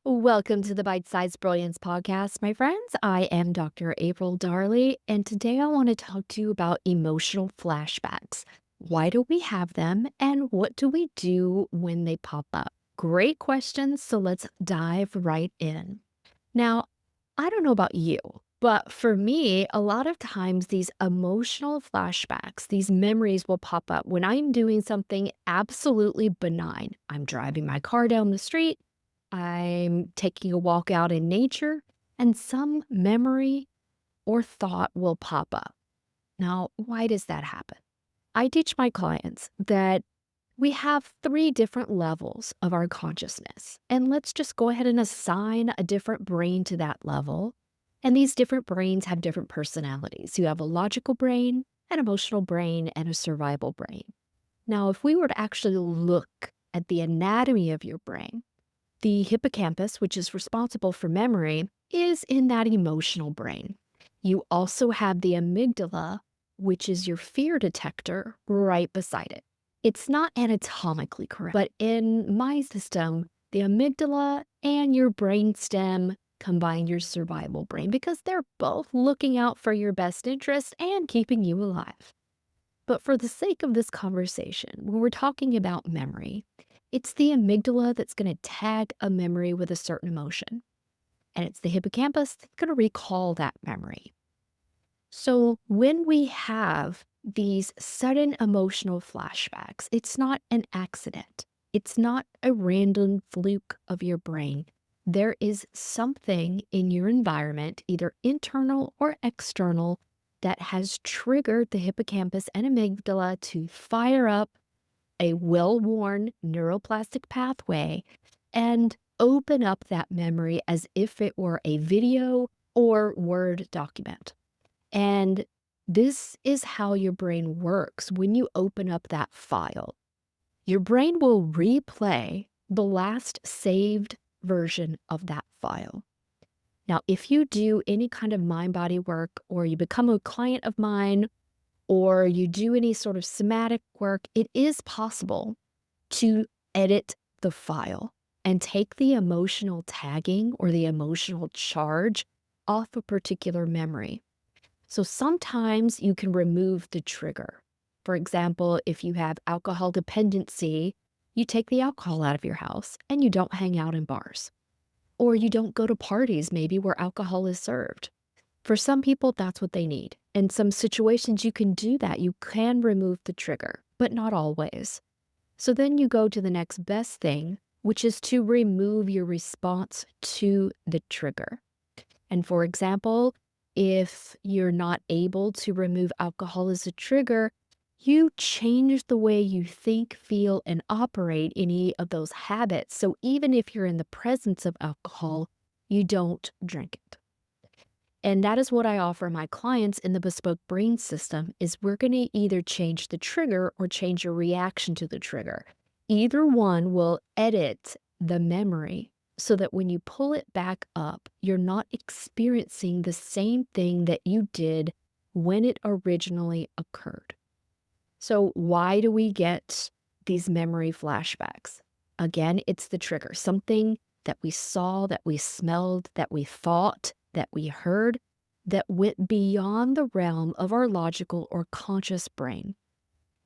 Welcome to the Bite-Sized Brilliance Podcast, my friends. I am Dr. April Darley, and today I want to talk to you about emotional flashbacks. Why do we have them, and what do we do when they pop up? Great questions, so let's dive right in. Now, I don't know about you, but for me, a lot of times these emotional flashbacks, these memories will pop up when I'm doing something absolutely benign. I'm driving my car down the street. I'm taking a walk out in nature, and some memory or thought will pop up. Now, why does that happen? I teach my clients that we have three different levels of our consciousness, and let's just go ahead and assign a different brain to that level. And these different brains have different personalities. You have a logical brain, an emotional brain, and a survival brain. Now, if we were to actually look at the anatomy of your brain, the hippocampus, which is responsible for memory, is in that emotional brain. You also have the amygdala, which is your fear detector, right beside it. It's not anatomically correct, but in my system, the amygdala and your brainstem combine your survival brain because they're both looking out for your best interest and keeping you alive. But for the sake of this conversation, when we're talking about memory, it's the amygdala that's going to tag a memory with a certain emotion. And it's the hippocampus that's going to recall that memory. So when we have these sudden emotional flashbacks, it's not an accident. It's not a random fluke of your brain. There is something in your environment, either internal or external, that has triggered the hippocampus and amygdala to fire up a well-worn neuroplastic pathway and open up that memory as if it were a video or Word document. And this is how your brain works when you open up that file. Your brain will replay the last saved version of that file. Now, if you do any kind of mind-body work or you become a client of mine or you do any sort of somatic work, it is possible to edit the file and take the emotional tagging or the emotional charge off a particular memory. So sometimes you can remove the trigger. For example, if you have alcohol dependency, you take the alcohol out of your house and you don't hang out in bars. Or you don't go to parties maybe where alcohol is served. For some people, that's what they need. In some situations, you can do that. You can remove the trigger, but not always. So then you go to the next best thing, which is to remove your response to the trigger. And for example, if you're not able to remove alcohol as a trigger, you change the way you think, feel, and operate any of those habits. So even if you're in the presence of alcohol, you don't drink it. And that is what I offer my clients in the bespoke brain system is we're going to either change the trigger or change your reaction to the trigger. Either one will edit the memory so that when you pull it back up, you're not experiencing the same thing that you did when it originally occurred. So why do we get these memory flashbacks? Again, it's the trigger, something that we saw, that we smelled, that we thought, that we heard, that went beyond the realm of our logical or conscious brain.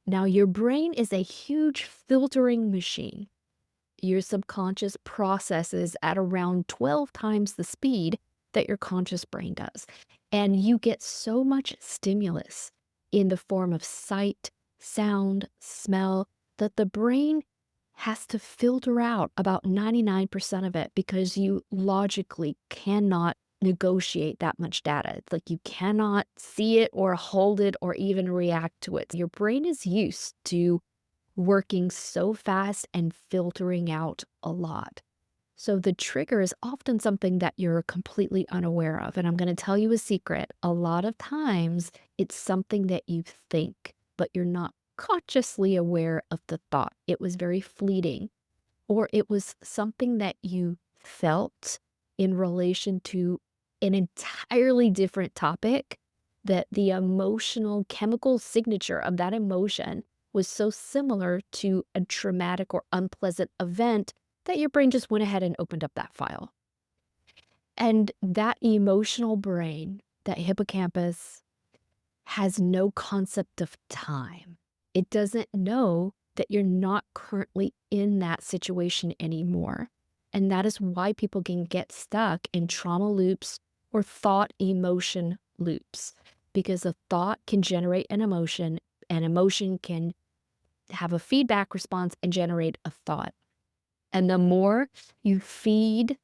Now, your brain is a huge filtering machine. Your subconscious processes at around 12 times the speed that your conscious brain does. And you get so much stimulus in the form of sight, sound, smell, that the brain has to filter out about 99% of it because you logically cannot negotiate that much data. It's like you cannot see it or hold it or even react to it. Your brain is used to working so fast and filtering out a lot. So the trigger is often something that you're completely unaware of. And I'm going to tell you a secret. A lot of times it's something that you think, but you're not consciously aware of the thought. It was very fleeting, or it was something that you felt in relation to an entirely different topic, that the emotional chemical signature of that emotion was so similar to a traumatic or unpleasant event that your brain just went ahead and opened up that file. And that emotional brain, that hippocampus, has no concept of time. It doesn't know that you're not currently in that situation anymore. And that is why people can get stuck in trauma loops or thought emotion loops, because a thought can generate an emotion can have a feedback response and generate a thought. And the more you feed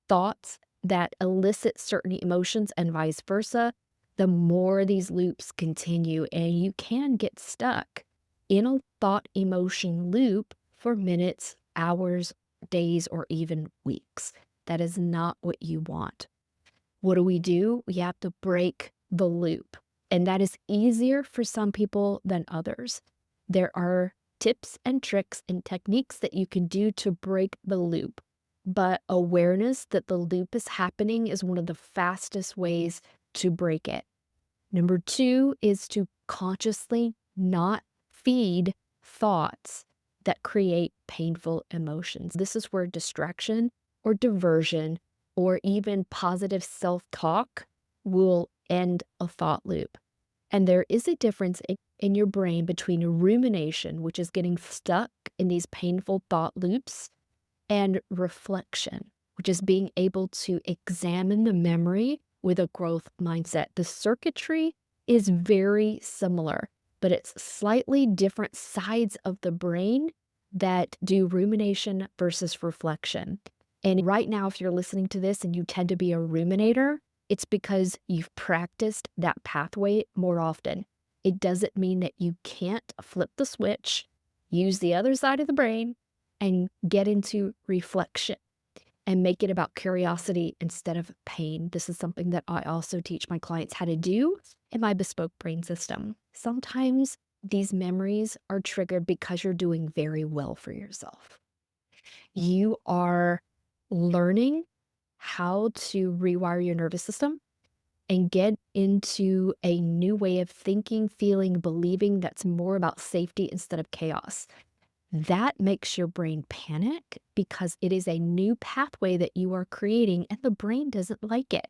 thoughts that elicit certain emotions and vice versa, the more these loops continue, and you can get stuck in a thought emotion loop for minutes, hours, days, or even weeks. That is not what you want. What do? We have to break the loop, and that is easier for some people than others. There are tips and tricks and techniques that you can do to break the loop, but awareness that the loop is happening is one of the fastest ways to break it. Number 2 is to consciously not feed thoughts that create painful emotions. This is where distraction or diversion or even positive self-talk will end a thought loop. And there is a difference in your brain between rumination, which is getting stuck in these painful thought loops, and reflection, which is being able to examine the memory with a growth mindset. The circuitry is very similar, but it's slightly different sides of the brain that do rumination versus reflection. And right now, if you're listening to this and you tend to be a ruminator, it's because you've practiced that pathway more often. It doesn't mean that you can't flip the switch, use the other side of the brain, and get into reflection and make it about curiosity instead of pain. This is something that I also teach my clients how to do in my bespoke brain system. Sometimes these memories are triggered because you're doing very well for yourself. You are learning how to rewire your nervous system and get into a new way of thinking, feeling, believing that's more about safety instead of chaos. That makes your brain panic because it is a new pathway that you are creating and the brain doesn't like it.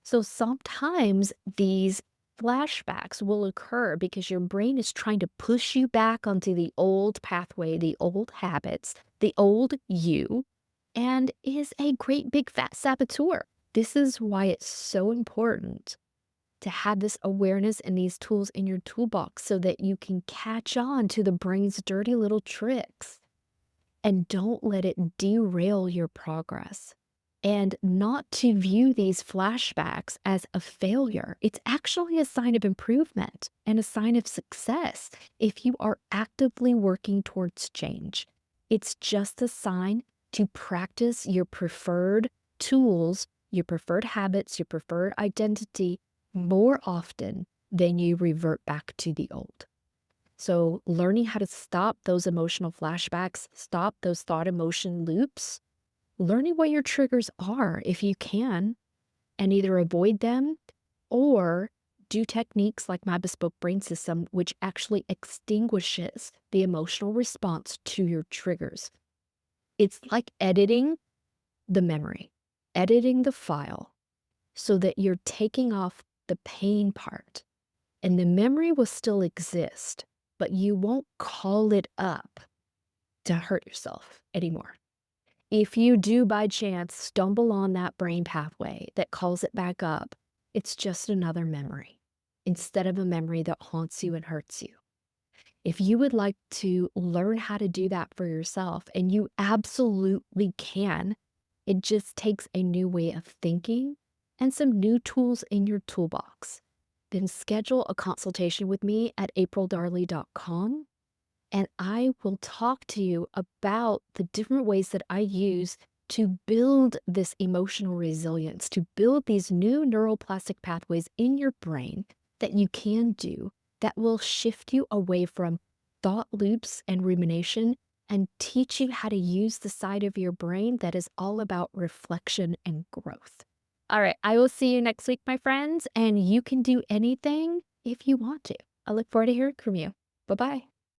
So sometimes these flashbacks will occur because your brain is trying to push you back onto the old pathway, the old habits, the old you, and is a great big fat saboteur. This is why it's so important to have this awareness and these tools in your toolbox so that you can catch on to the brain's dirty little tricks and don't let it derail your progress. And not to view these flashbacks as a failure. It's actually a sign of improvement and a sign of success if you are actively working towards change. It's just a sign to practice your preferred tools, your preferred habits, your preferred identity more often than you revert back to the old. So learning how to stop those emotional flashbacks, stop those thought emotion loops, learning what your triggers are if you can, and either avoid them or do techniques like my bespoke brain system, which actually extinguishes the emotional response to your triggers. It's like editing the memory, editing the file so that you're taking off the pain part and the memory will still exist, but you won't call it up to hurt yourself anymore. If you do by chance stumble on that brain pathway that calls it back up, it's just another memory instead of a memory that haunts you and hurts you. If you would like to learn how to do that for yourself, and you absolutely can, it just takes a new way of thinking and some new tools in your toolbox. Then schedule a consultation with me at aprildarley.com. And I will talk to you about the different ways that I use to build this emotional resilience, to build these new neuroplastic pathways in your brain that you can do that will shift you away from thought loops and rumination and teach you how to use the side of your brain that is all about reflection and growth. All right, I will see you next week, my friends, and you can do anything if you want to. I look forward to hearing from you. Bye-bye.